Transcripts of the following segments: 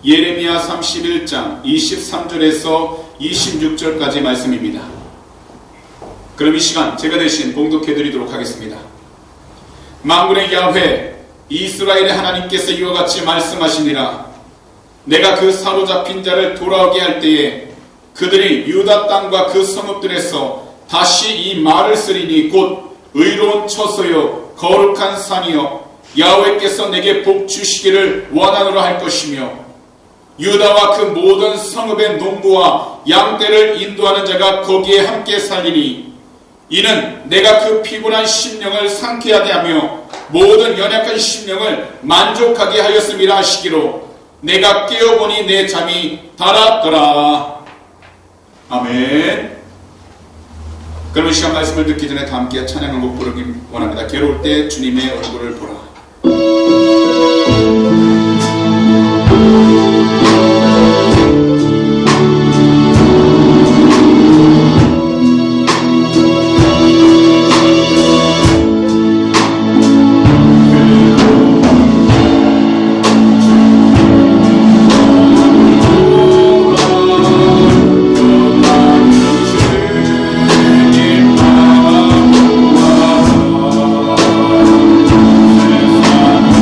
예레미야 31장 23절에서 26절까지 말씀입니다. 그럼 이 시간 제가 대신 봉독해 드리도록 하겠습니다. 만군의 야훼 이스라엘의 하나님께서 이와 같이 말씀하시니라. 내가 그 사로잡힌 자를 돌아오게 할 때에 그들이 유다 땅과 그 성읍들에서 다시 이 말을 쓰리니 곧 의로운 처소요 거룩한 산이요 야훼께서 내게 복 주시기를 원하노라 할 것이며 유다와 그 모든 성읍의 농부와 양떼를 인도하는 자가 거기에 함께 살리니 이는 내가 그 피곤한 심령을 상쾌하게 하며 모든 연약한 심령을 만족하게 하였음이라 하시기로 내가 깨어보니 내 잠이 달았더라. 아멘. 그럼 이 시간 말씀을 듣기 전에 다 함께 찬양한 곡 부르기 원합니다. 괴로울 때 주님의 얼굴을 보라. 내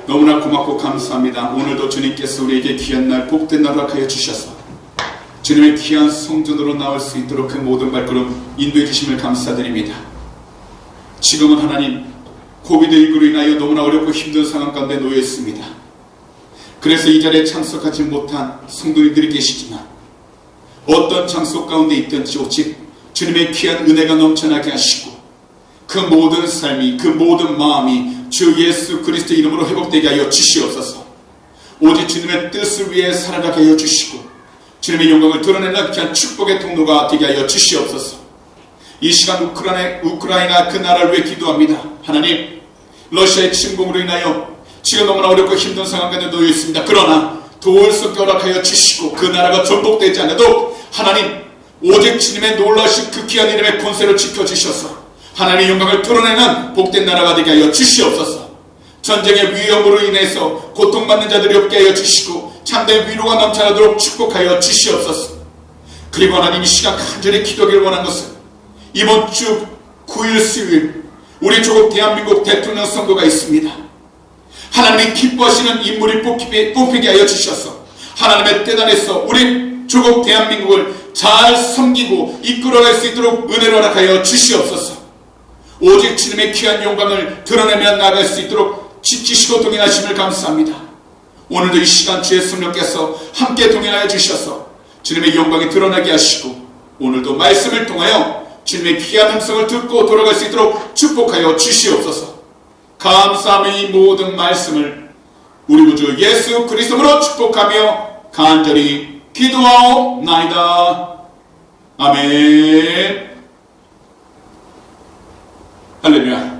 너무나 고맙고 감사합니다. 오늘도 주님께서 우리에게 귀한 날, 복된 날 허락하여 주셔서 주님의 귀한 성전으로 나올 수 있도록 그 모든 발걸음 인도해 주심을 감사드립니다. 지금은 하나님 코비드19로 인하여 너무나 어렵고 힘든 상황 가운데 놓여 있습니다. 그래서 이 자리에 참석하지 못한 성도님들이 계시지만 어떤 장소 가운데 있든지 오직 주님의 귀한 은혜가 넘쳐나게 하시고 그 모든 삶이, 그 모든 마음이 주 예수 그리스도의 이름으로 회복되게 하여 주시옵소서. 오직 주님의 뜻을 위해 살아가게 하여 주시고 주님의 영광을 드러내는 귀한 축복의 통로가 되게 하여 주시옵소서. 이 시간 우크라이나 그 나라를 위해 기도합니다. 하나님, 러시아의 침공으로 인하여 지금 너무나 어렵고 힘든 상황 가운데 놓여 있습니다. 그러나 도울 수 있게 허락하여 주시고 그 나라가 전복되지 않아도 하나님, 오직 주님의 놀라신 그 귀한 이름의 권세를 지켜주셔서 하나님의 영광을 드러내는 복된 나라가 되게 하여 주시옵소서. 전쟁의 위험으로 인해서 고통받는 자들이 없게 하여 주시고 참된 위로가 넘쳐나도록 축복하여 주시옵소서. 그리고 하나님, 이 시간 간절히 기도하기를 원한 것은 이번 주 9일 수요일 우리 조국 대한민국 대통령 선거가 있습니다. 하나님이 기뻐하시는 인물이 뽑히게 하여 주셔서 하나님의 뜻 안에서 우리 조국 대한민국을 잘 섬기고 이끌어갈 수 있도록 은혜를 허락하여 주시옵소서. 오직 주님의 귀한 영광을 드러내며 나아갈 수 있도록 지키시고 동행하심을 감사합니다. 오늘도 이 시간 주의 성령께서 함께 동행하여 주셔서 주님의 영광이 드러나게 하시고 오늘도 말씀을 통하여 주님의 귀한 음성을 듣고 돌아갈 수 있도록 축복하여 주시옵소서. 감사하며 이 모든 말씀을 우리 구주 예수 그리스도로 축복하며 간절히 기도하옵나이다. 아멘. 할렐루야.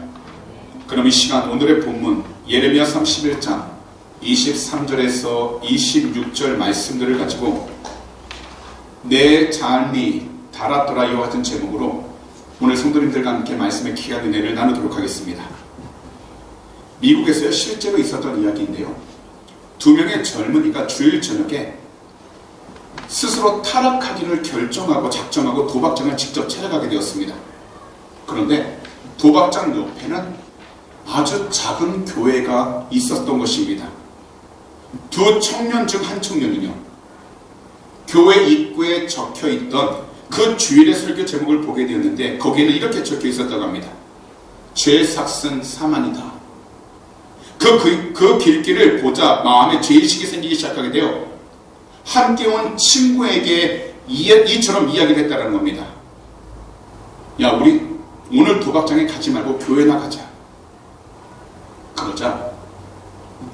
그럼 이 시간 오늘의 본문 예레미야 31장 23절에서 26절 말씀들을 가지고 내 삶이 달았더라 이와 같은 제목으로 오늘 성도님들과 함께 말씀의 귀한 은혜를 나누도록 하겠습니다. 미국에서 실제로 있었던 이야기인데요. 두 명의 젊은이가 주일 저녁에 스스로 타락하기를 결정하고 작정하고 도박장을 직접 찾아가게 되었습니다. 그런데 도박장 옆에는 아주 작은 교회가 있었던 것입니다. 두 청년 중 한 청년은요, 교회 입구에 적혀있던 그 주일의 설교 제목을 보게 되었는데 거기에는 이렇게 적혀 있었다고 합니다. 죄 삭슨 사만이다. 그 길길을 보자 마음에 죄의식이 생기기 시작하게 되어 함께 온 친구에게 이처럼 이야기를 했다는 겁니다. 야, 우리 오늘 도박장에 가지 말고 교회 나가자. 그러자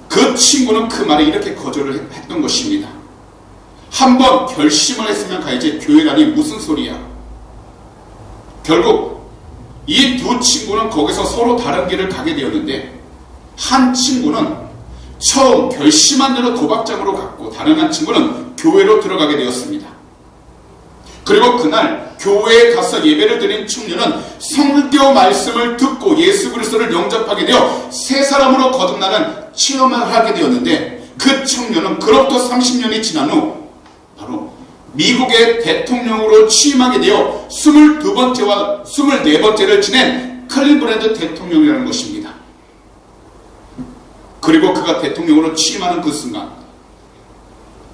그 친구는 그 말에 이렇게 거절을 했던 것입니다. 한번 결심을 했으면 가야지 교회라니 무슨 소리야. 결국 이 두 친구는 거기서 서로 다른 길을 가게 되었는데 한 친구는 처음 결심한 대로 도박장으로 갔고 다른 한 친구는 교회로 들어가게 되었습니다. 그리고 그날 교회에 가서 예배를 드린 청년은 성교 말씀을 듣고 예수 그리스도를 영접하게 되어 새 사람으로 거듭나는 체험을 하게 되었는데 그 청년은 그로부터 30년이 지난 후 바로 미국의 대통령으로 취임하게 되어 22번째와 24번째를 지낸 클리브랜드 대통령이라는 것입니다. 그리고 그가 대통령으로 취임하는 그 순간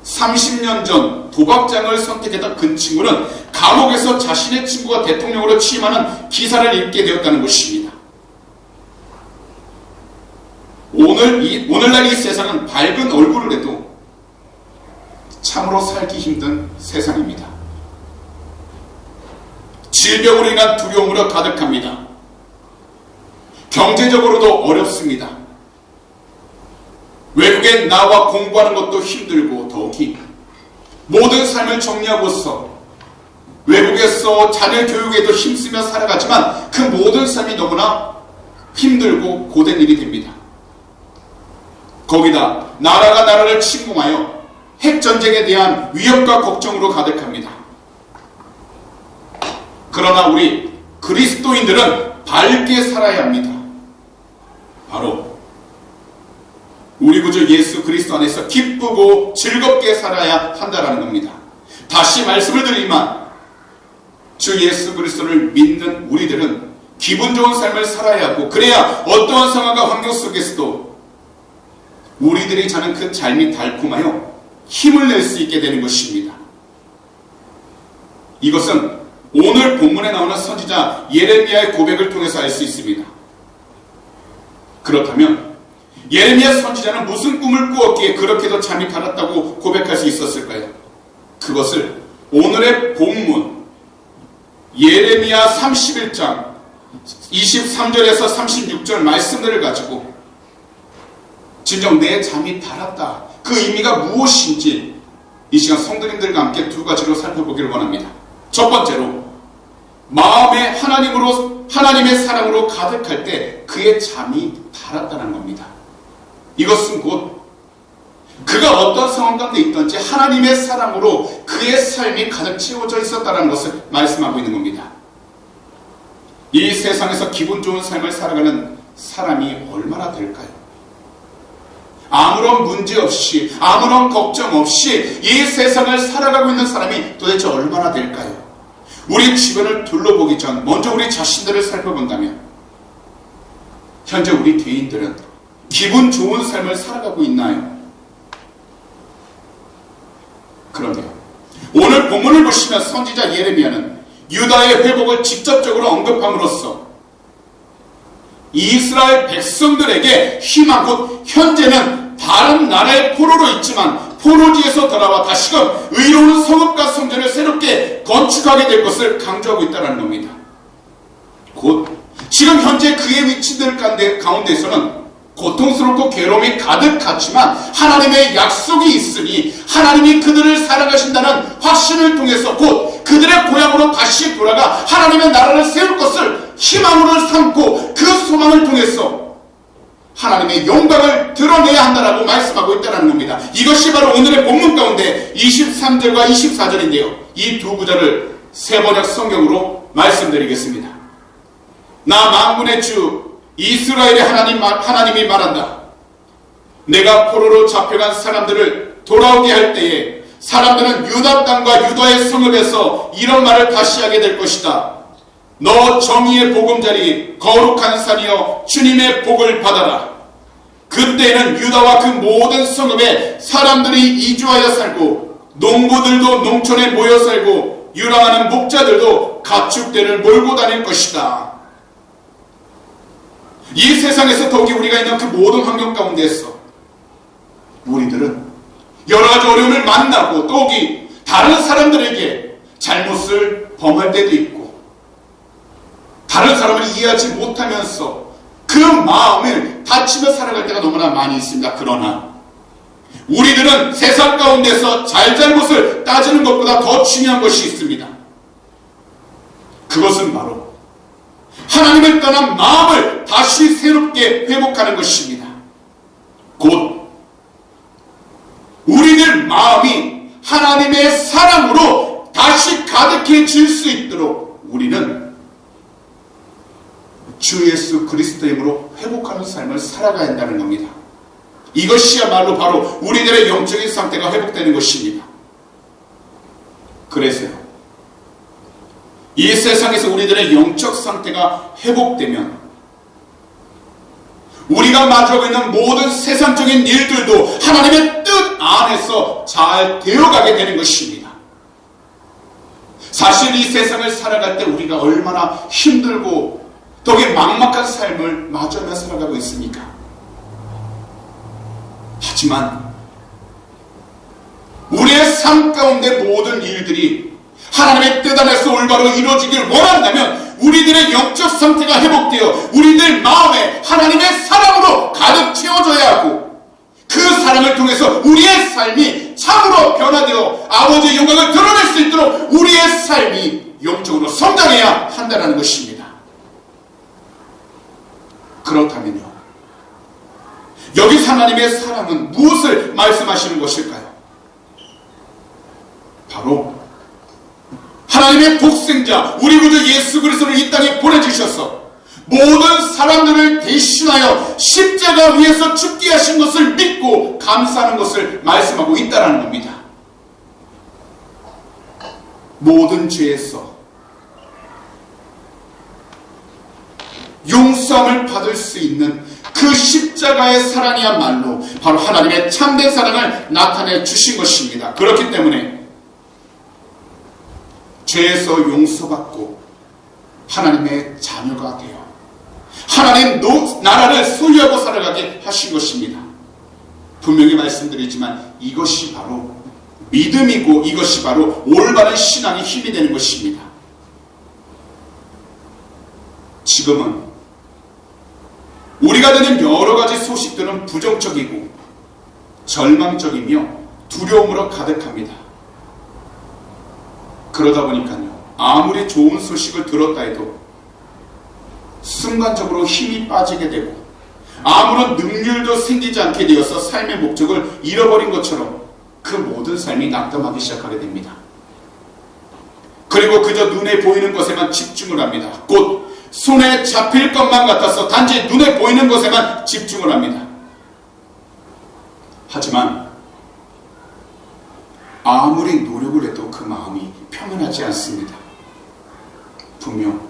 30년 전 도박장을 선택했던 그 친구는 감옥에서 자신의 친구가 대통령으로 취임하는 기사를 읽게 되었다는 것입니다. 오늘날 이 세상은 밝은 얼굴을 해도 참으로 살기 힘든 세상입니다. 질병으로 인한 두려움으로 가득합니다. 경제적으로도 어렵습니다. 외국에 나와 공부하는 것도 힘들고 더욱이 모든 삶을 정리하고서 외국에서 자녀 교육에도 힘쓰며 살아가지만 그 모든 삶이 너무나 힘들고 고된 일이 됩니다. 거기다 나라가 나라를 침공하여 핵전쟁에 대한 위협과 걱정으로 가득합니다. 그러나 우리 그리스도인들은 밝게 살아야 합니다. 바로 우리 구주 예수 그리스도 안에서 기쁘고 즐겁게 살아야 한다는 겁니다. 다시 말씀을 드리지만 주 예수 그리스도를 믿는 우리들은 기분 좋은 삶을 살아야 하고 그래야 어떠한 상황과 환경 속에서도 우리들이 사는 그 삶이 달콤하여 힘을 낼 수 있게 되는 것입니다. 이것은 오늘 본문에 나오는 선지자 예레미야의 고백을 통해서 알 수 있습니다. 그렇다면 예레미야 선지자는 무슨 꿈을 꾸었기에 그렇게도 잠이 달았다고 고백할 수 있었을까요? 그것을 오늘의 본문 예레미야 31장 23절에서 36절 말씀들을 가지고 진정 내 잠이 달았다, 그 의미가 무엇인지 이 시간 성도님들과 함께 두 가지로 살펴보기를 원합니다. 첫 번째로, 마음에 하나님의 사랑으로 가득할 때 그의 잠이 달았다는 겁니다. 이것은 곧 그가 어떤 상황 가운데 있던지 하나님의 사랑으로 그의 삶이 가득 채워져 있었다는 것을 말씀하고 있는 겁니다. 이 세상에서 기분 좋은 삶을 살아가는 사람이 얼마나 될까요? 아무런 문제 없이, 아무런 걱정 없이 이 세상을 살아가고 있는 사람이 도대체 얼마나 될까요? 우리 주변을 둘러보기 전 먼저 우리 자신들을 살펴본다면 현재 우리 개인들은 기분 좋은 삶을 살아가고 있나요? 그러네요. 오늘 본문을 보시면 선지자 예레미야는 유다의 회복을 직접적으로 언급함으로써 이스라엘 백성들에게 희망, 곧 현재는 다른 나라의 포로로 있지만 포로지에서 돌아와 다시금 의로운 성읍과 성전을 새롭게 건축하게 될 것을 강조하고 있다는 겁니다. 곧 지금 현재 그의 위치들 가운데서는 고통스럽고 괴로움이 가득하지만 하나님의 약속이 있으니 하나님이 그들을 사랑하신다는 확신을 통해서 곧 그들의 고향으로 다시 돌아가 하나님의 나라를 세울 것을 희망으로 삼고 그 소망을 통해서 하나님의 영광을 드러내야 한다라고 말씀하고 있다는 겁니다. 이것이 바로 오늘의 본문 가운데 23절과 24절인데요. 이 두 구절을 세번역 성경으로 말씀드리겠습니다. 나 만군의 주 이스라엘의 하나님이 말한다. 내가 포로로 잡혀간 사람들을 돌아오게 할 때에 사람들은 유다 땅과 유다의 성읍에서 이런 말을 다시 하게 될 것이다. 너 정의의 보금자리 거룩한 산이여 주님의 복을 받아라. 그때에는 유다와 그 모든 성읍에 사람들이 이주하여 살고 농부들도 농촌에 모여 살고 유랑하는 목자들도 가축대를 몰고 다닐 것이다. 이 세상에서 더욱이 우리가 있는 그 모든 환경 가운데서 우리들은 여러 가지 어려움을 만나고 더욱이 다른 사람들에게 잘못을 범할 때도 있고 다른 사람을 이해하지 못하면서 그 마음을 다치며 살아갈 때가 너무나 많이 있습니다. 그러나 우리들은 세상 가운데서 잘잘못을 따지는 것보다 더 중요한 것이 있습니다. 그것은 바로 하나님을 떠난 마음을 다시 새롭게 회복하는 것입니다. 곧 우리들 마음이 하나님의 사랑으로 다시 가득해질 수 있도록 우리는 주 예수 그리스도의 힘으로 회복하는 삶을 살아가야 한다는 겁니다. 이것이야말로 바로 우리들의 영적인 상태가 회복되는 것입니다. 그래서요, 이 세상에서 우리들의 영적 상태가 회복되면 우리가 마주하고 있는 모든 세상적인 일들도 하나님의 뜻 안에서 잘 되어가게 되는 것입니다. 사실 이 세상을 살아갈 때 우리가 얼마나 힘들고 더욱이 막막한 삶을 마주하며 살아가고 있습니까? 하지만 우리의 삶 가운데 모든 일들이 하나님의 뜻 안에서 올바로 이루어지길 원한다면 우리들의 영적 상태가 회복되어 우리들 마음에 하나님의 사랑으로 가득 채워져야 하고 그 사랑을 통해서 우리의 삶이 참으로 변화되어 아버지의 영광을 드러낼 수 있도록 우리의 삶이 영적으로 성장해야 한다는 것입니다. 그렇다면요, 여기서 하나님의 사랑은 무엇을 말씀하시는 것일까요? 바로 하나님의 독생자 우리 구주 예수 그리스도를 이 땅에 보내주셔서 모든 사람들을 대신하여 십자가 위에서 죽게 하신 것을 믿고 감사하는 것을 말씀하고 있다는 겁니다. 모든 죄에서 용서함을 받을 수 있는 그 십자가의 사랑이야말로 바로 하나님의 참된 사랑을 나타내 주신 것입니다. 그렇기 때문에 죄에서 용서받고 하나님의 자녀가 되어 하나님 나라를 소유하고 살아가게 하신 것입니다. 분명히 말씀드리지만 이것이 바로 믿음이고 이것이 바로 올바른 신앙의 힘이 되는 것입니다. 지금은 우리가 듣는 여러 가지 소식들은 부정적이고 절망적이며 두려움으로 가득합니다. 그러다 보니까요, 아무리 좋은 소식을 들었다 해도 순간적으로 힘이 빠지게 되고 아무런 능률도 생기지 않게 되어서 삶의 목적을 잃어버린 것처럼 그 모든 삶이 낙담하기 시작하게 됩니다. 그리고 그저 눈에 보이는 것에만 집중을 합니다. 곧 손에 잡힐 것만 같아서 단지 눈에 보이는 것에만 집중을 합니다. 하지만 아무리 노력을 해도 그 마음이 평안하지 않습니다. 분명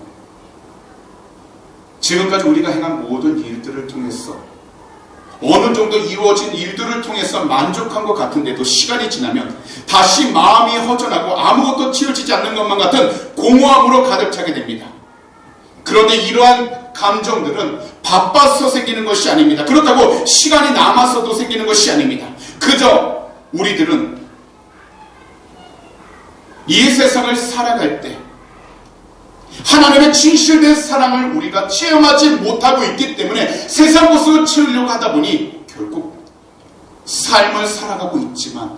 지금까지 우리가 행한 모든 일들을 통해서 어느 정도 이루어진 일들을 통해서 만족한 것 같은데도 시간이 지나면 다시 마음이 허전하고 아무것도 채워지지 않는 것만 같은 공허함으로 가득 차게 됩니다. 그런데 이러한 감정들은 바빠서 생기는 것이 아닙니다. 그렇다고 시간이 남아서도 생기는 것이 아닙니다. 그저 우리들은 이 세상을 살아갈 때 하나님의 진실된 사랑을 우리가 체험하지 못하고 있기 때문에 세상 것으로 채우려고 하다 보니 결국 삶을 살아가고 있지만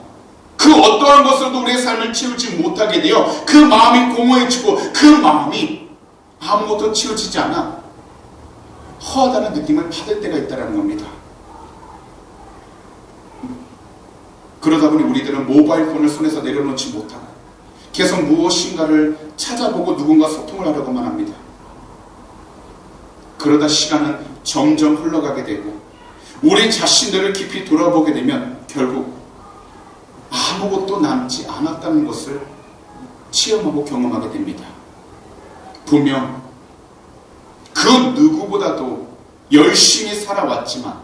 그 어떠한 것으로도 우리의 삶을 채우지 못하게 되어 그 마음이 공허해지고 그 마음이 아무것도 채워지지 않아 허하다는 느낌을 받을 때가 있다는 겁니다. 그러다 보니 우리들은 모바일 폰을 손에서 내려놓지 못하고 계속 무엇인가를 찾아보고 누군가 소통을 하려고만 합니다. 그러다 시간은 점점 흘러가게 되고 우리 자신들을 깊이 돌아보게 되면 결국 아무것도 남지 않았다는 것을 체험하고 경험하게 됩니다. 분명 그 누구보다도 열심히 살아왔지만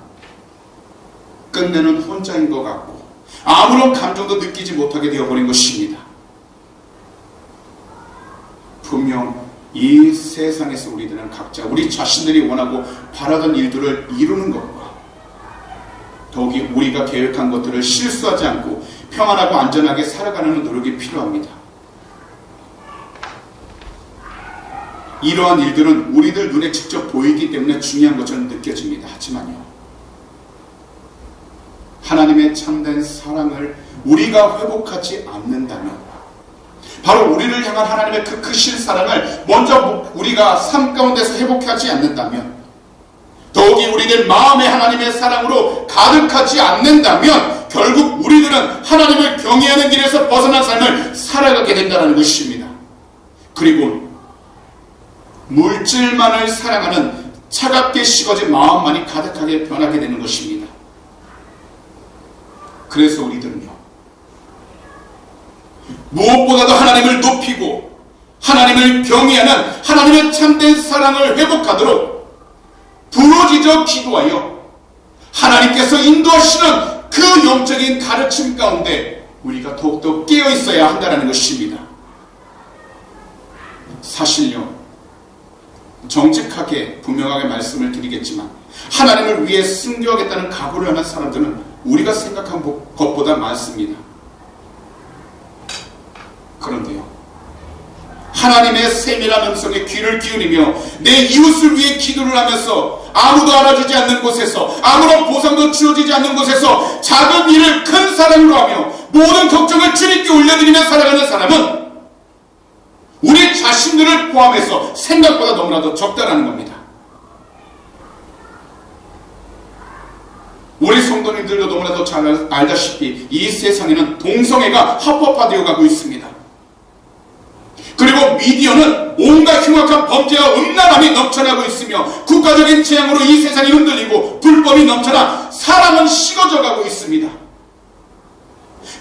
끝내는 혼자인 것 같고 아무런 감정도 느끼지 못하게 되어버린 것입니다. 분명 이 세상에서 우리들은 각자 우리 자신들이 원하고 바라던 일들을 이루는 것과 더욱이 우리가 계획한 것들을 실수하지 않고 평안하고 안전하게 살아가는 노력이 필요합니다. 이러한 일들은 우리들 눈에 직접 보이기 때문에 중요한 것처럼 느껴집니다. 하지만요, 하나님의 참된 사랑을 우리가 회복하지 않는다면 바로 우리를 향한 하나님의 그 크신 사랑을 먼저 우리가 삶 가운데서 회복하지 않는다면 더욱이 우리들 마음에 하나님의 사랑으로 가득하지 않는다면 결국 우리들은 하나님을 경외하는 길에서 벗어난 삶을 살아가게 된다는 것입니다. 그리고 물질만을 사랑하는 차갑게 식어진 마음만이 가득하게 변하게 되는 것입니다. 그래서 우리들은요, 무엇보다도 하나님을 높이고 하나님을 경외하는 하나님의 참된 사랑을 회복하도록 부르짖어 기도하여 하나님께서 인도하시는 그 영적인 가르침 가운데 우리가 더욱더 깨어 있어야 한다는 것입니다. 사실요, 정직하게 분명하게 말씀을 드리겠지만 하나님을 위해 순교하겠다는 각오를 하는 사람들은 우리가 생각한 것보다 많습니다. 그런데요, 하나님의 세밀한 음성에 귀를 기울이며 내 이웃을 위해 기도를 하면서 아무도 알아주지 않는 곳에서 아무런 보상도 주어지지 않는 곳에서 작은 일을 큰 사랑으로 하며 모든 걱정을 주님께 올려드리며 살아가는 사람은 우리 자신들을 포함해서 생각보다 너무나도 적다라는 겁니다. 우리 성도님들도 너무나도 잘 알다시피 이 세상에는 동성애가 합법화되어 가고 있습니다. 그리고 미디어는 온갖 흉악한 범죄와 음란함이 넘쳐나고 있으며 국가적인 재앙으로 이 세상이 흔들리고 불법이 넘쳐나 사랑은 식어져 가고 있습니다.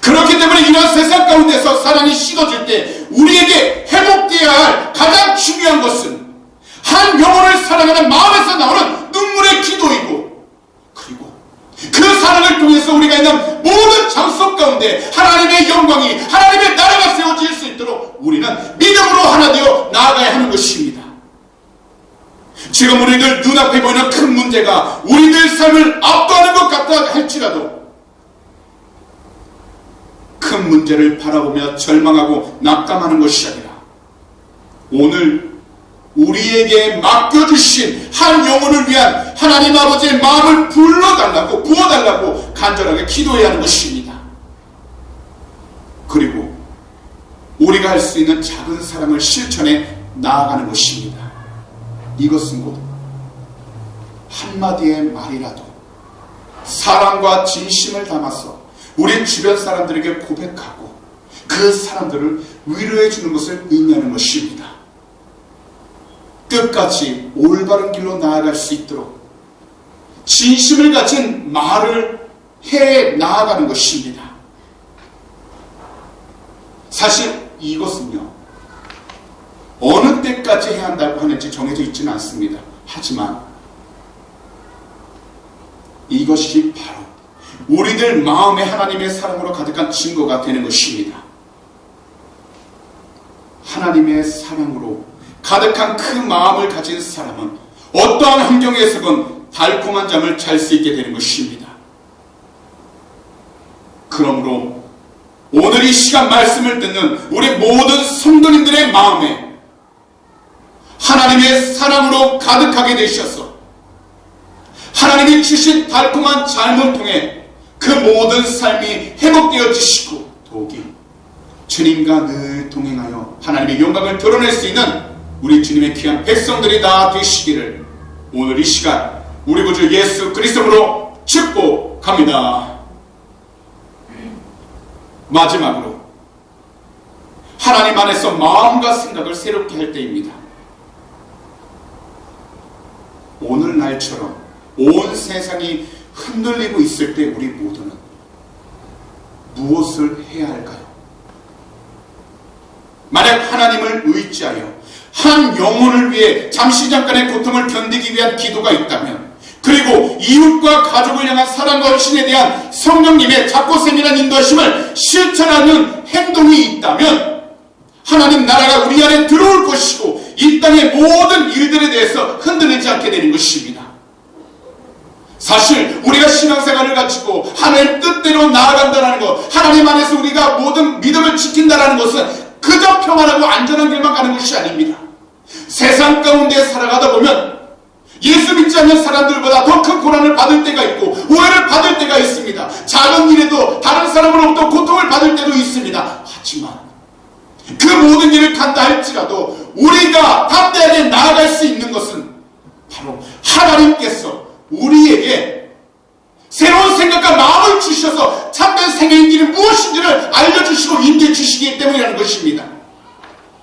그렇기 때문에 이런 세상 가운데서 사랑이 식어질 때 우리에게 회복되어야 할 가장 중요한 것은 한 영혼을 사랑하는 마음에서 나오는 눈물의 기도이고 통해서 우리가 있는 모든 장소 가운데 하나님의 영광이, 하나님의 나라가 세워질 수 있도록 우리는 믿음으로 하나 되어 나아가야 하는 것입니다. 지금 우리들 눈앞에 보이는 큰 문제가 우리들 삶을 압도하는 것 같다 할지라도 큰 문제를 바라보며 절망하고 낙담하는 것이 아니라 오늘 우리에게 맡겨주신 한 영혼을 위한 하나님 아버지의 마음을 불러달라고, 부어달라고 간절하게 기도해야 하는 것입니다. 그리고 우리가 할 수 있는 작은 사랑을 실천해 나아가는 것입니다. 이것은 곧 한마디의 말이라도 사랑과 진심을 담아서 우리 주변 사람들에게 고백하고 그 사람들을 위로해 주는 것을 의미하는 것입니다. 끝까지 올바른 길로 나아갈 수 있도록 진심을 가진 말을 해 나아가는 것입니다. 사실 이것은요, 어느 때까지 해야 한다고 하는지 정해져 있지는 않습니다. 하지만 이것이 바로 우리들 마음에 하나님의 사랑으로 가득한 증거가 되는 것입니다. 하나님의 사랑으로 가득한 그 마음을 가진 사람은 어떠한 환경에서건 달콤한 잠을 잘 수 있게 되는 것입니다. 그러므로 오늘 이 시간 말씀을 듣는 우리 모든 성도님들의 마음에 하나님의 사랑으로 가득하게 되셔서 하나님이 주신 달콤한 삶을 통해 그 모든 삶이 회복되어지시고 더욱이 주님과 늘 동행하여 하나님의 영광을 드러낼 수 있는 우리 주님의 귀한 백성들이 다 되시기를 오늘 이 시간 우리 구주 예수 그리스도로 축복합니다. 마지막으로 하나님 안에서 마음과 생각을 새롭게 할 때입니다. 오늘날처럼 온 세상이 흔들리고 있을 때 우리 모두는 무엇을 해야 할까요? 만약 하나님을 의지하여 한 영혼을 위해 잠시 잠깐의 고통을 견디기 위한 기도가 있다면, 그리고 이웃과 가족을 향한 사랑과 헌신에 대한 성령님의 작고 세밀한 인도하심을 실천하는 행동이 있다면 하나님 나라가 우리 안에 들어올 것이고 이 땅의 모든 일들에 대해서 흔들리지 않게 되는 것입니다. 사실 우리가 신앙생활을 가지고 하나님 뜻대로 나아간다는 것, 하나님 안에서 우리가 모든 믿음을 지킨다는 것은 그저 평안하고 안전한 길만 가는 것이 아닙니다. 세상 가운데 살아가다 보면 예수 믿지 않는 사람들보다 더 큰 고난을 받을 때가 있고 오해를 받을 때가 있습니다. 작은 일에도 다른 사람으로부터 고통을 받을 때도 있습니다. 하지만 그 모든 일을 간다 할지라도 우리가 담대하게 나아갈 수 있는 것은 바로 하나님께서 우리에게 새로운 생각과 마음을 주셔서 참된 생애의 길이 무엇인지를 알려주시고 인도해 주시기 때문이라는 것입니다.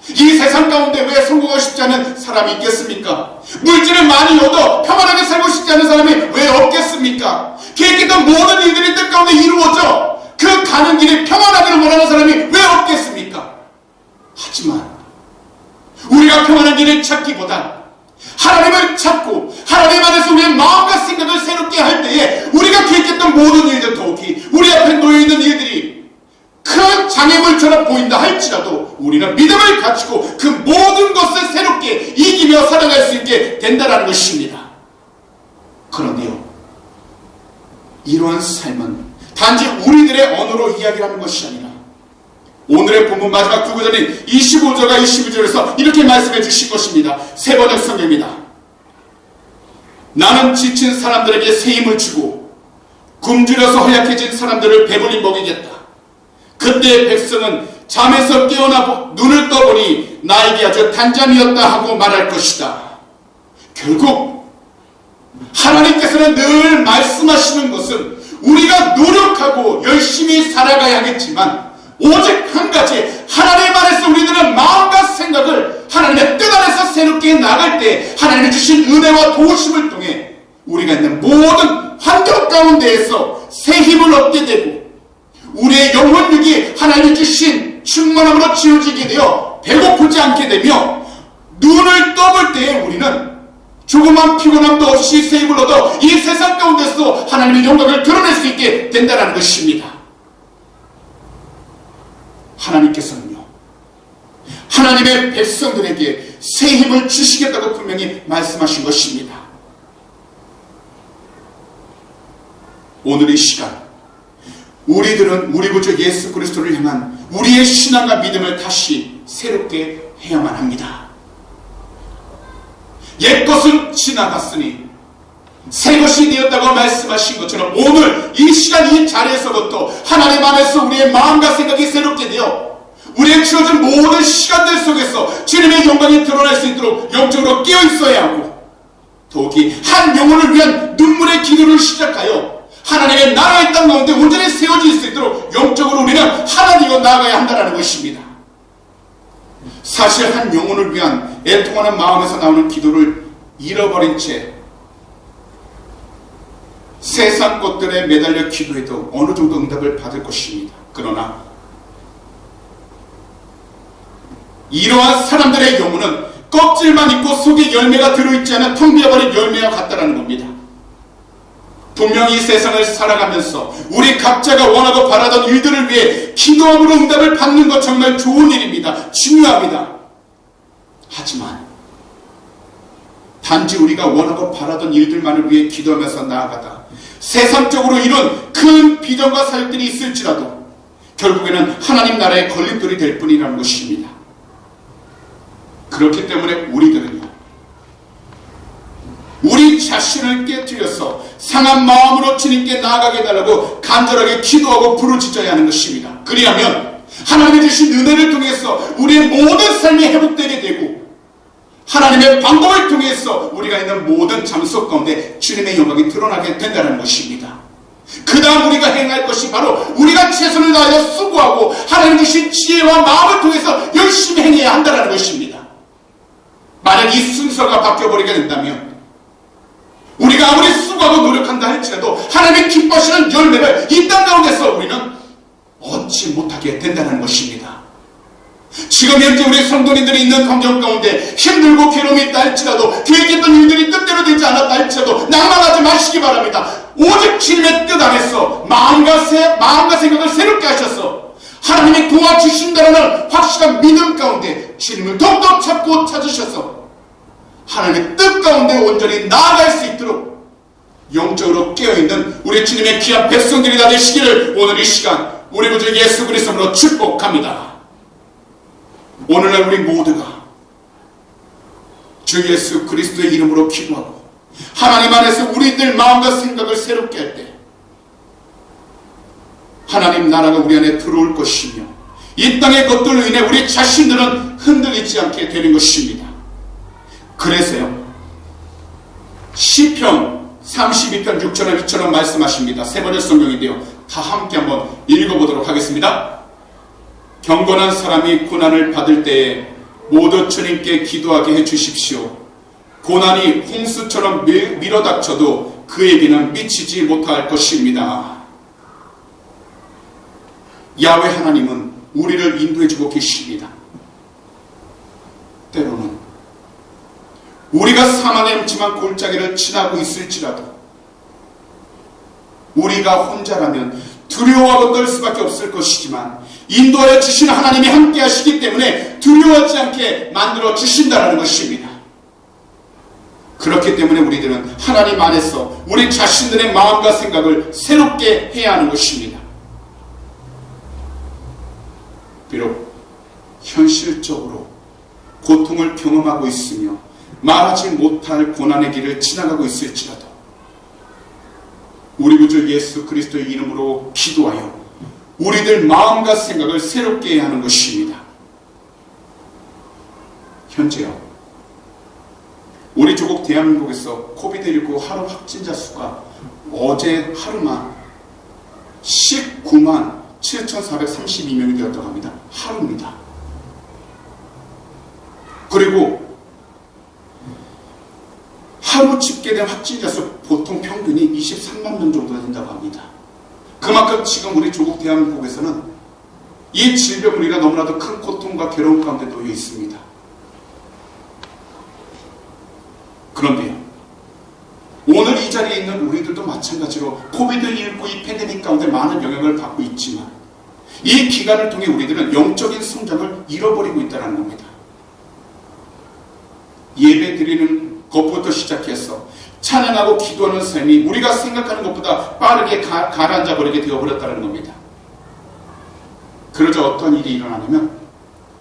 이 세상 가운데 왜 성공하고 싶지 않은 사람이 있겠습니까? 물질을 많이 얻어 평안하게 살고 싶지 않은 사람이 왜 없겠습니까? 계획했던 모든 일들이 뜻 가운데 이루어져 그 가는 길이 평안하기를 원하는 사람이 왜 없겠습니까? 하지만 우리가 평안한 길을 찾기보다 하나님을 찾고 하나님 안에서 우리의 마음과 생각을 새롭게 할 때에 우리가 계획했던 모든 일들, 더욱이 우리 앞에 놓여있는 일들이 큰 장애물처럼 보인다 할지라도 우리는 믿음을 가지고 그 모든 것을 새롭게 이기며 살아갈 수 있게 된다는 것입니다. 그런데요, 이러한 삶은 단지 우리들의 언어로 이야기를 하는 것이 아니라 오늘의 본문 마지막 두 구절인 25절과 22절에서 이렇게 말씀해 주신 것입니다. 세 번역 성경입니다. 나는 지친 사람들에게 새 힘을 주고 굶주려서 허약해진 사람들을 배불리 먹이겠다. 그때 백성은 잠에서 깨어나 눈을 떠보니 나에게 아주 단잠이었다 하고 말할 것이다. 결국 하나님께서는 늘 말씀하시는 것은 우리가 노력하고 열심히 살아가야 하겠지만 오직 한 가지, 하나님 안에서 우리들은 마음과 생각을 하나님의 뜻 안에서 새롭게 나갈 때 하나님이 주신 은혜와 도우심을 통해 우리가 있는 모든 환경 가운데에서 새 힘을 얻게 되고 우리의 영혼력이 하나님이 주신 충만함으로 지어지게 되어 배고프지 않게 되며 눈을 떠볼 때에 우리는 조그만 피곤함도 없이 새 힘을 얻어 이 세상 가운데서 하나님의 영광을 드러낼 수 있게 된다는 것입니다. 하나님께서는요, 하나님의 백성들에게 새 힘을 주시겠다고 분명히 말씀하신 것입니다. 오늘 이 시간 우리들은 우리 구주 예수 그리스도를 향한 우리의 신앙과 믿음을 다시 새롭게 해야만 합니다. 옛것은 지나갔으니 새 것이 되었다고 말씀하신 것처럼 오늘 이 시간 이 자리에서부터 하나님 안에서 우리의 마음과 생각이 새롭게 되어 우리의 주어진 모든 시간들 속에서 주님의 영광이 드러날 수 있도록 영적으로 깨어 있어야 하고, 더욱이 한 영혼을 위한 눈물의 기도를 시작하여 하나님의 나라의 땅 가운데 온전히 세워질 수 있도록 영적으로 우리는 하나님과 나아가야 한다는 것입니다. 사실 한 영혼을 위한 애통하는 마음에서 나오는 기도를 잃어버린 채 세상 것들에 매달려 기도해도 어느 정도 응답을 받을 것입니다. 그러나 이러한 사람들의 경우는 껍질만 있고 속에 열매가 들어있지 않은 텅 비어버린 열매와 같다는 겁니다. 분명히 이 세상을 살아가면서 우리 각자가 원하고 바라던 일들을 위해 기도함으로 응답을 받는 것 정말 좋은 일입니다. 중요합니다. 하지만 단지 우리가 원하고 바라던 일들만을 위해 기도하면서 나아가다 세상적으로 이룬 큰 비전과 사역들이 있을지라도 결국에는 하나님 나라의 걸림돌이 될 뿐이라는 것입니다. 그렇기 때문에 우리들은요, 우리 자신을 깨뜨려서 상한 마음으로 주님께 나아가게 해달라고 간절하게 기도하고 부르짖어야 하는 것입니다. 그리하면 하나님이 주신 은혜를 통해서 우리의 모든 삶이 회복되게 되고 하나님의 방법을 통해서 우리가 있는 모든 잠속 가운데 주님의 영광이 드러나게 된다는 것입니다. 그 다음 우리가 행할 것이 바로 우리가 최선을 다하여 수고하고 하나님 주신 지혜와 마음을 통해서 열심히 행해야 한다는 것입니다. 만약 이 순서가 바뀌어버리게 된다면 우리가 아무리 수고하고 노력한다 할지라도 하나님의 기뻐하시는 열매를 이 땅 가운데서 우리는 얻지 못하게 된다는 것입니다. 지금 현재 우리 성도님들이 있는 환경 가운데 힘들고 괴로움이 있다 할지라도 계획했던 일들이 뜻대로 되지 않았다 할지라도 낭만하지 마시기 바랍니다. 오직 주님의 뜻 안에서 마음과 생각을 새롭게 하셔서 하나님이 도와주신다는 확실한 믿음 가운데 주님을 더욱더 찾고 찾으셔서 하나님의 뜻 가운데 온전히 나아갈 수 있도록 영적으로 깨어있는 우리 주님의 귀한 백성들이 다 되시기를 오늘 이 시간 우리 구주 예수 그리스도로 축복합니다. 오늘날 우리 모두가 주 예수 그리스도의 이름으로 기도하고 하나님 안에서 우리들 마음과 생각을 새롭게 할 때 하나님 나라가 우리 안에 들어올 것이며 이 땅의 것들로 인해 우리 자신들은 흔들리지 않게 되는 것입니다. 그래서요, 시편 32편 6절에 2절은 말씀하십니다. 세 번째 성경인데요, 다 함께 한번 읽어보도록 하겠습니다. 경건한 사람이 고난을 받을 때에 모두 주님께 기도하게 해주십시오. 고난이 홍수처럼 밀어닥쳐도 그에게는 미치지 못할 것입니다. 야훼 하나님은 우리를 인도해주고 계십니다. 때로는 우리가 사망의 음침한 골짜기를 지나고 있을지라도 우리가 혼자라면 두려워하고 떨 수밖에 없을 것이지만 인도하여 주신 하나님이 함께 하시기 때문에 두려워하지 않게 만들어 주신다는 것입니다. 그렇기 때문에 우리들은 하나님 안에서 우리 자신들의 마음과 생각을 새롭게 해야 하는 것입니다. 비록 현실적으로 고통을 경험하고 있으며 말하지 못할 고난의 길을 지나가고 있을지라도 우리 구주 예수 그리스도의 이름으로 기도하여 우리들 마음과 생각을 새롭게 해야 하는 것입니다. 현재요, 우리 조국 대한민국에서 코비드19 하루 확진자 수가 어제 하루만 19만 7,432명이 되었다고 합니다. 하루입니다. 그리고 하루 집계된 확진자 수 보통 평균이 23만 명 정도 된다고 합니다. 그만큼 지금 우리 조국 대한민국에서는 이 질병 우리가 너무나도 큰 고통과 괴로움 가운데 놓여 있습니다. 그런데요, 오늘 이 자리에 있는 우리들도 마찬가지로 코비드19 이 팬데믹 가운데 많은 영향을 받고 있지만 이 기간을 통해 우리들은 영적인 성장을 잃어버리고 있다는 겁니다. 예배 드리는 것부터 시작해서 찬양하고 기도하는 삶이 우리가 생각하는 것보다 빠르게 가라앉아 버리게 되어버렸다는 겁니다. 그러자 어떤 일이 일어나냐면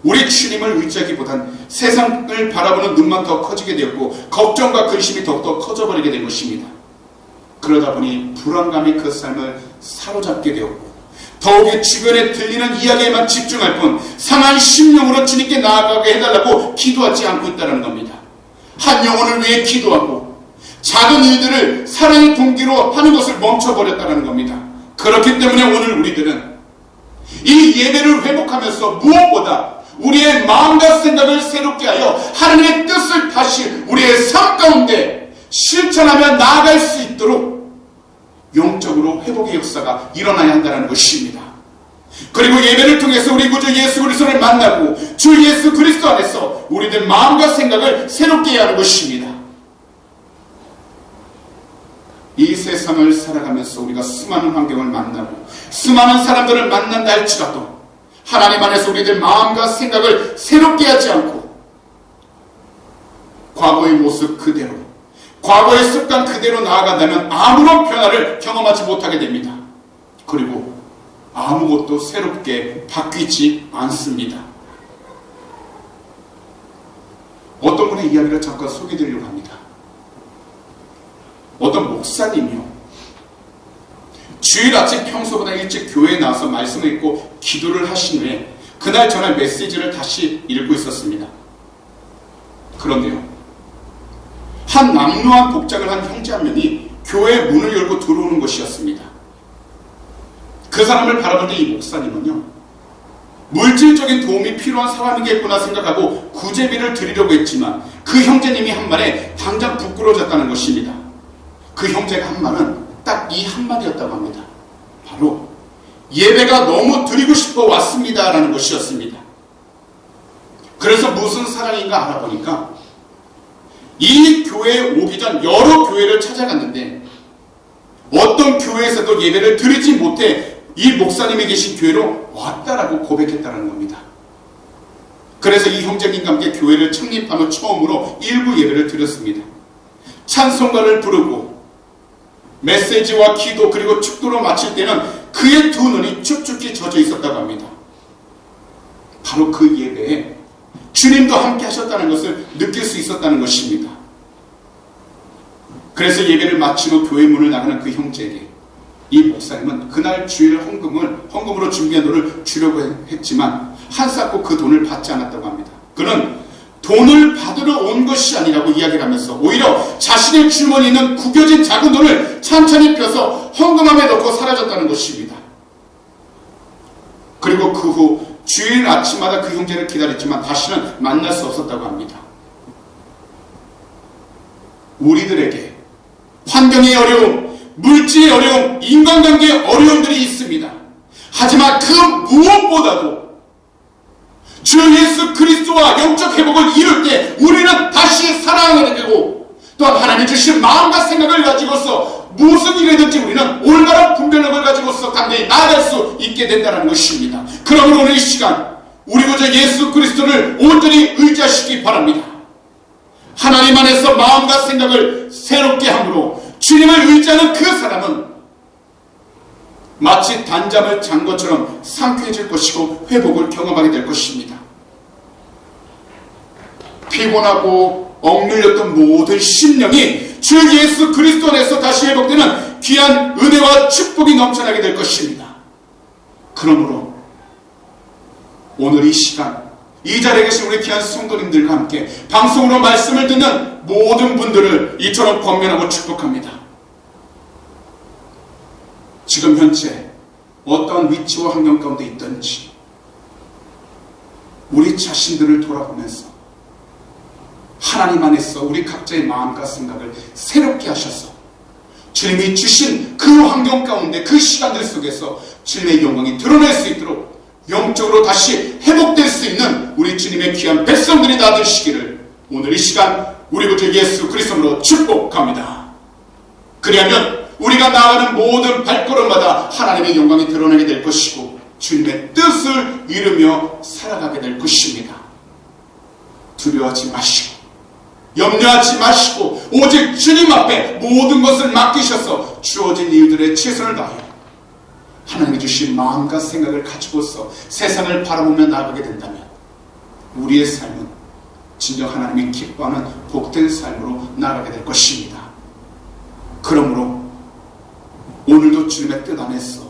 우리 주님을 의지하기보단 세상을 바라보는 눈만 더 커지게 되었고 걱정과 근심이 더욱더 커져버리게 된 것입니다. 그러다 보니 불안감이 그 삶을 사로잡게 되었고 더욱이 주변에 들리는 이야기에만 집중할 뿐 상한 심령으로 주님께 나아가게 해달라고 기도하지 않고 있다는 겁니다. 한 영혼을 위해 기도하고 작은 일들을 사랑의 동기로 하는 것을 멈춰버렸다는 겁니다. 그렇기 때문에 오늘 우리들은 이 예배를 회복하면서 무엇보다 우리의 마음과 생각을 새롭게 하여 하나님의 뜻을 다시 우리의 삶 가운데 실천하며 나아갈 수 있도록 영적으로 회복의 역사가 일어나야 한다는 것입니다. 그리고 예배를 통해서 우리 구주 예수 그리스도를 만나고 주 예수 그리스도 안에서 우리들 마음과 생각을 새롭게 해야 하는 것입니다. 이 세상을 살아가면서 우리가 수많은 환경을 만나고 수많은 사람들을 만난다 할지라도 하나님 안에서 우리들 마음과 생각을 새롭게 하지 않고 과거의 모습 그대로, 과거의 습관 그대로 나아간다면 아무런 변화를 경험하지 못하게 됩니다. 그리고 아무것도 새롭게 바뀌지 않습니다. 어떤 분의 이야기를 잠깐 소개해드리려고 합니다. 어떤 목사님이요, 주일 아침 평소보다 일찍 교회에 나와서 말씀을 읽고 기도를 하신 후에 그날 전할 메시지를 다시 읽고 있었습니다. 그런데요, 한 남루한 복장을 한 형제 한 명이 교회 문을 열고 들어오는 것이었습니다. 그 사람을 바라볼 때 이 목사님은요, 물질적인 도움이 필요한 사람이겠구나 생각하고 구제비를 드리려고 했지만 그 형제님이 한 말에 당장 부끄러워졌다는 것입니다. 그 형제가 한 말은 딱 이 한마디였다고 합니다. 바로 예배가 너무 드리고 싶어 왔습니다 라는 것이었습니다. 그래서 무슨 사랑인가 알아보니까 이 교회에 오기 전 여러 교회를 찾아갔는데 어떤 교회에서도 예배를 드리지 못해 이 목사님이 계신 교회로 왔다라고 고백했다는 겁니다. 그래서 이 형제님과 함께 교회를 창립하며 처음으로 일부 예배를 드렸습니다. 찬송가를 부르고 메시지와 기도 그리고 축도로 마칠 때는 그의 두 눈이 축축히 젖어 있었다고 합니다. 바로 그 예배에 주님도 함께 하셨다는 것을 느낄 수 있었다는 것입니다. 그래서 예배를 마친 후 교회 문을 나가는 그 형제에게 이 목사님은 그날 주일 헌금으로 준비한 돈을 주려고 했지만 한사코 그 돈을 받지 않았다고 합니다. 그는 돈을 받으러 온 것이 아니라고 이야기를 하면서 오히려 자신의 주머니에 있는 구겨진 작은 돈을 찬찬히 펴서 헌금함에 넣고 사라졌다는 것입니다. 그리고 그 후 주일 아침마다 그 형제를 기다렸지만 다시는 만날 수 없었다고 합니다. 우리들에게 환경의 어려움, 물질의 어려움, 인간관계의 어려움들이 있습니다. 하지만 그 무엇보다도 주 예수 그리스도와 영적 회복을 이룰 때 우리는 다시 살아나게 되고 또한 하나님 주신 마음과 생각을 가지고서 무슨 일이든지 우리는 올바른 분별력을 가지고서 당대히 나아갈 수 있게 된다는 것입니다. 그러므로 오늘 이 시간 우리 구주 예수 그리스도를 온전히 의지하시기 바랍니다. 하나님 안에서 마음과 생각을 새롭게 함으로 주님을 의지하는 그 사람은 마치 단잠을 잔 것처럼 상쾌해질 것이고 회복을 경험하게 될 것입니다. 피곤하고 억눌렸던 모든 심령이 주 예수 그리스도 안에서 다시 회복되는 귀한 은혜와 축복이 넘쳐나게 될 것입니다. 그러므로 오늘 이 시간 이 자리에 계신 우리 귀한 성도님들과 함께 방송으로 말씀을 듣는 모든 분들을 이처럼 권면하고 축복합니다. 지금 현재 어떠한 위치와 환경 가운데 있든지 우리 자신들을 돌아보면서 하나님 안에서 우리 각자의 마음과 생각을 새롭게 하셔서 주님이 주신 그 환경 가운데 그 시간들 속에서 주님의 영광이 드러날 수 있도록 영적으로 다시 회복될 수 있는 우리 주님의 귀한 백성들이 다 되시기를 오늘 이 시간 우리 구주 예수 그리스도로 축복합니다. 그리하면 우리가 나아가는 모든 발걸음마다 하나님의 영광이 드러나게 될 것이고 주님의 뜻을 이루며 살아가게 될 것입니다. 두려워하지 마시고 염려하지 마시고 오직 주님 앞에 모든 것을 맡기셔서 주어진 이유들의 최선을 다하여 하나님이 주신 마음과 생각을 가지고서 세상을 바라보며 나아가게 된다면 우리의 삶은 진정 하나님이 기뻐하는 복된 삶으로 나아가게 될 것입니다. 그러므로 오늘도 주님의 뜻 안에서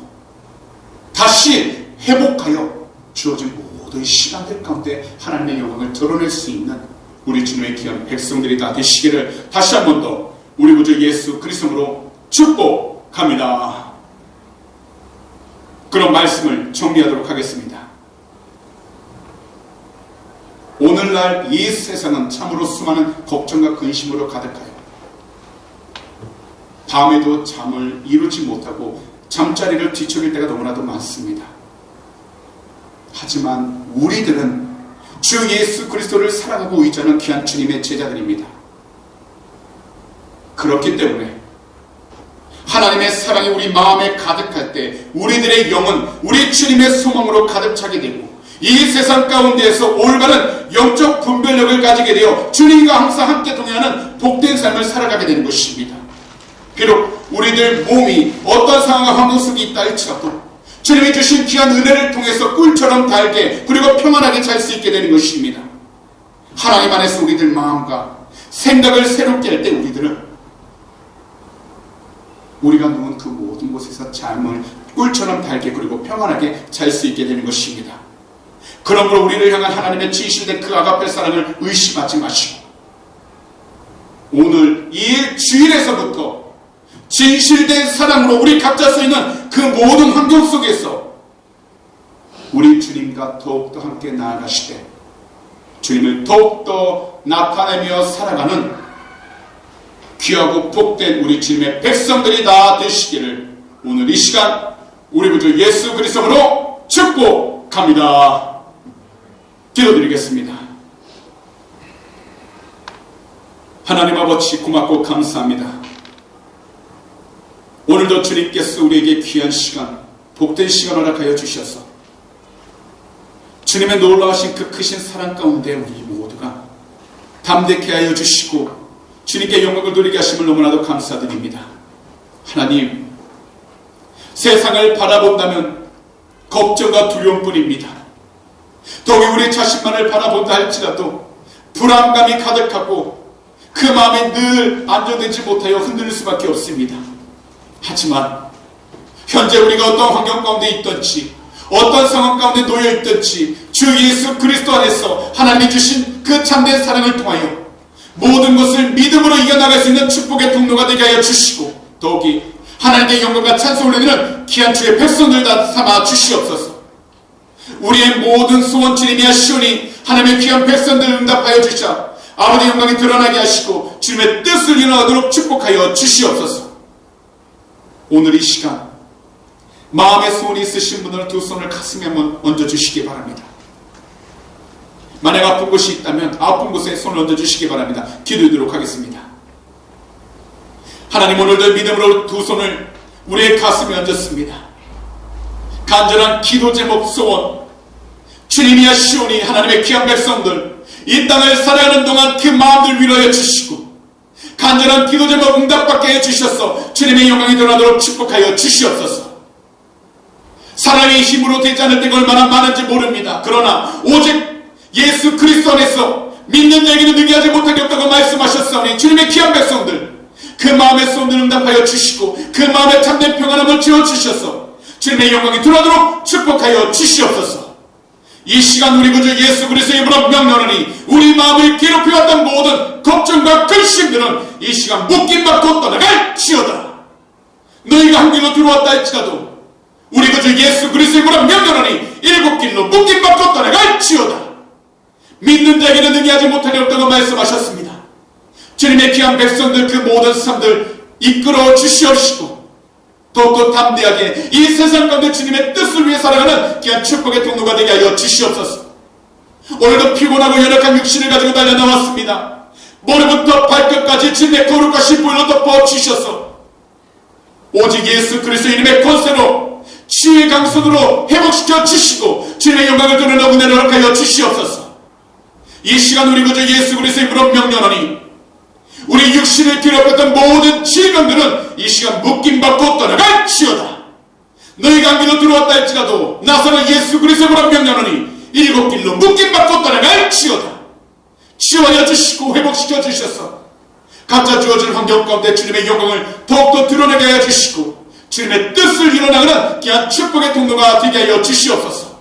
다시 회복하여 주어진 모든 시간들 가운데 하나님의 영광을 드러낼 수 있는 우리 주님의 귀한 백성들이 다 되시기를 다시 한 번 더 우리 구주 예수 그리스도로 축복합니다. 그런 말씀을 정리하도록 하겠습니다. 오늘날 이 세상은 참으로 수많은 걱정과 근심으로 가득하여 밤에도 잠을 이루지 못하고 잠자리를 뒤척일 때가 너무나도 많습니다. 하지만 우리들은 주 예수 그리스도를 사랑하고 의지하는 귀한 주님의 제자들입니다. 그렇기 때문에 하나님의 사랑이 우리 마음에 가득할 때 우리들의 영은 우리 주님의 소망으로 가득 차게 되고 이 세상 가운데에서 올바른 영적 분별력을 가지게 되어 주님과 항상 함께 동행하는 복된 삶을 살아가게 되는 것입니다. 비록 우리들 몸이 어떤 상황과 환경 속에 있다 할지라도 주님이 주신 귀한 은혜를 통해서 꿀처럼 달게 그리고 평안하게 잘 수 있게 되는 것입니다. 하나님 안에서 우리들 마음과 생각을 새롭게 할 때 우리들은 우리가 누운 그 모든 곳에서 잠을 꿀처럼 달게 그리고 평안하게 잘 수 있게 되는 것입니다. 그러므로 우리를 향한 하나님의 진실된 그 아가페 사랑을 의심하지 마시고 오늘 이 주일에서부터 진실된 사랑으로 우리 각자 서 있는 그 모든 환경 속에서 우리 주님과 더욱더 함께 나아가시되 주님을 더욱더 나타내며 살아가는 귀하고 복된 우리 주님의 백성들이 다 되시기를 오늘 이 시간 우리 구주 예수 그리스도로 축복합니다. 기도드리겠습니다. 하나님 아버지 고맙고 감사합니다. 오늘도 주님께서 우리에게 귀한 시간, 복된 시간을 허락하여 주셔서 주님의 놀라우신 그 크신 사랑 가운데 우리 모두가 담대케 하여 주시고 주님께 영광을 돌리게 하심을 너무나도 감사드립니다. 하나님, 세상을 바라본다면 걱정과 두려움뿐입니다. 더욱이 우리 자신만을 바라본다 할지라도 불안감이 가득하고 그 마음이 늘 안정되지 못하여 흔들릴 수밖에 없습니다. 하지만 현재 우리가 어떤 환경 가운데 있든지 어떤 상황 가운데 놓여 있든지 주 예수 그리스도 안에서 하나님이 주신 그 참된 사랑을 통하여 모든 것을 믿음으로 이겨나갈 수 있는 축복의 통로가 되게 하여 주시고 더욱이 하나님의 영광과 찬송을 올리는 귀한 주의 백성들 다 삼아 주시옵소서. 우리의 모든 소원 주님이 하시오니 하나님의 귀한 백성들 응답하여 주시자 아버지 영광이 드러나게 하시고 주님의 뜻을 이루어가도록 축복하여 주시옵소서. 오늘 이 시간 마음의 소원이 있으신 분들은 두 손을 가슴에 한번 얹어주시기 바랍니다. 만약 아픈 곳이 있다면 아픈 곳에 손을 얹어주시기 바랍니다. 기도하도록 하겠습니다. 하나님, 오늘도 믿음으로 두 손을 우리의 가슴에 얹었습니다. 간절한 기도 제목 소원 주님이 하시오니 하나님의 귀한 백성들 이 땅을 살아가는 동안 그 마음들 위로하여 주시고 간절한 기도 제목 응답받게 해주셔서 주님의 영광이 드러나도록 축복하여 주시옵소서. 사람의 힘으로 되지 않을 때가 얼마나 많은지 모릅니다. 그러나 오직 예수 그리스도 안에서 믿는 자에게는 능히하지 못한 게 없다고 말씀하셨사오니 주님의 귀한 백성들 그 마음의 소원을 응답하여 주시고 그 마음에 참된 평안함을 지어주셔서 주님의 영광이 드러나도록 축복하여 주시옵소서. 이 시간 우리 구주 예수 그리스도의 이름으로 명령하니 우리 마음을 괴롭혀왔던 모든 걱정과 근심들은 이 시간 묶임받고 떠나갈지어다. 너희가 한 길로 들어왔다 할지라도 우리 구주 예수 그리스도의 이름으로 명령하니 일곱 길로 묶임받고 떠나갈지어다. 믿는 자에게는 능히하지 못하리 없다고 말씀하셨습니다. 주님의 귀한 백성들 그 모든 삶들 이끌어 주시옵시고 더욱더 담대하게 이 세상 가운데 주님의 뜻을 위해 살아가는 귀한 축복의 통로가 되게 하여 주시옵소서. 오늘도 피곤하고 열악한 육신을 가지고 달려 나왔습니다. 머리부터 발끝까지 주님의 거룩과 신불로 덮어 주셔서 오직 예수 그리스도의 이름의 권세로 치유의 강선으로 회복시켜 주시고 주님의 영광을 드러내고 내려가여 주시옵소서. 이 시간 우리 구주 예수 그리스도의 이름으로 명령하니 우리 육신을 괴롭혔던 모든 질병들은 이 시간 묶임받고 떠나갈지어다. 너희가 안기로 들어왔다 할지라도 나서는 예수 그리스도의 이름으로 명령하니 일곱 길로 묶임받고 떠나갈지어다. 치유하여 주시고 회복시켜 주셔서 각자 주어진 환경 가운데 주님의 영광을 더욱더 드러내게 하여 주시고 주님의 뜻을 이뤄나가는 귀한 축복의 통로가 되게 하여 주시옵소서.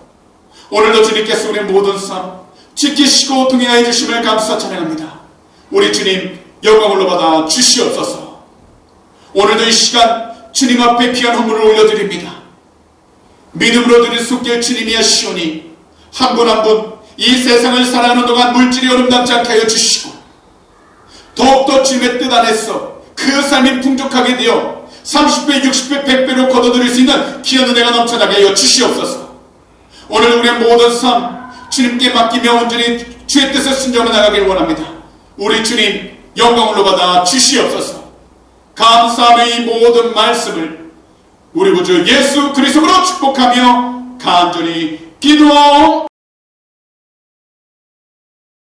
오늘도 주님께서 우리의 모든 삶 지키시고 동행하여 주심을 감사 찬양합니다. 우리 주님 영광을 받아 주시옵소서. 오늘도 이 시간 주님 앞에 귀한 헌물을 올려드립니다. 믿음으로 드릴 숫길 주님이 하시오니 한 분 한 분 이 세상을 살아가는 동안 물질이 어름담지 않게 하여 주시고 더욱더 주님의 뜻 안에서 그 삶이 풍족하게 되어 30배, 60배, 100배로 거둬들일 수 있는 귀한 은혜가 넘쳐나게 하여 주시옵소서. 오늘 우리의 모든 삶 주님께 맡기며 온전히 주의 뜻에 순종해 나가길 원합니다. 우리 주님 영광으로 받아 주시옵소서. 감사하며 이 모든 말씀을 우리 구주 예수 그리스도로 축복하며 간절히 기도하옵나이다.